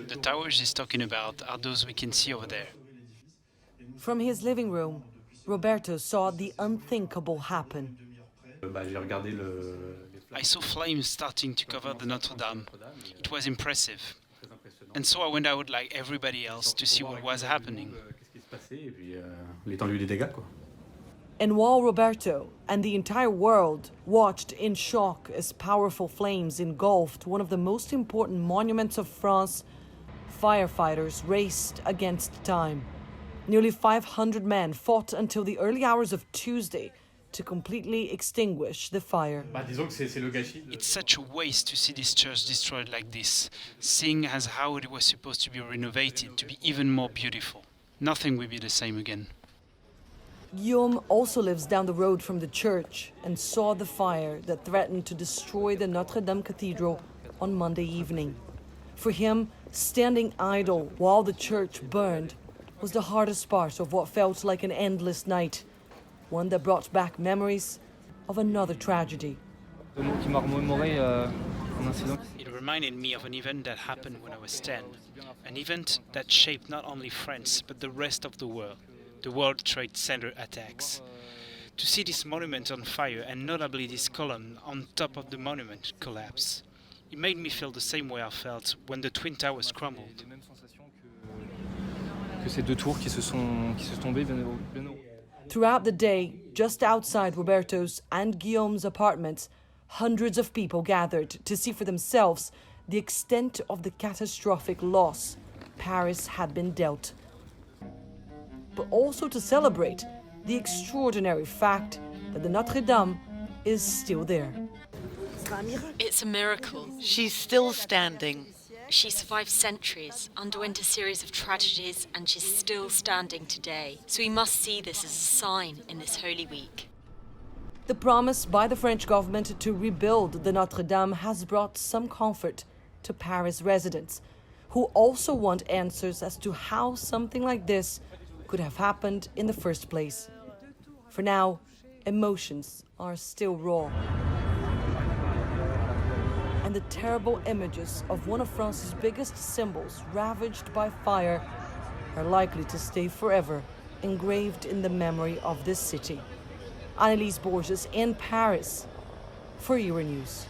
The towers he's talking about are those we can see over there. From his living room, Roberto saw the unthinkable happen. I saw flames starting to cover the Notre-Dame. It was impressive. And so I went out like everybody else to see what was happening. And while Roberto and the entire world watched in shock as powerful flames engulfed one of the most important monuments of France, firefighters raced against time. Nearly 500 men fought until the early hours of Tuesday to completely extinguish the fire. It's such a waste to see this church destroyed like this, seeing as how it was supposed to be renovated to be even more beautiful. Nothing will be the same again. Guillaume also lives down the road from the church and saw the fire that threatened to destroy the Notre-Dame Cathedral on Monday evening. For him, standing idle while the church burned was the hardest part of what felt like an endless night, one that brought back memories of another tragedy. It reminded me of an event that happened when I was 10, an event that shaped not only France but the rest of the World Trade Center attacks. To see this monument on fire and notably this column on top of the monument collapse, it made me feel the same way I felt when the Twin Towers crumbled. Throughout the day, just outside Roberto's and Guillaume's apartments, hundreds of people gathered to see for themselves the extent of the catastrophic loss Paris had been dealt, but also to celebrate the extraordinary fact that the Notre-Dame is still there. It's a miracle. She's still standing. She survived centuries, underwent a series of tragedies, and she's still standing today. So we must see this as a sign in this Holy Week. The promise by the French government to rebuild the Notre-Dame has brought some comfort to Paris residents, who also want answers as to how something like this could have happened in the first place. For now, emotions are still raw. And the terrible images of one of France's biggest symbols ravaged by fire are likely to stay forever engraved in the memory of this city. Annelise Borges in Paris for Euronews.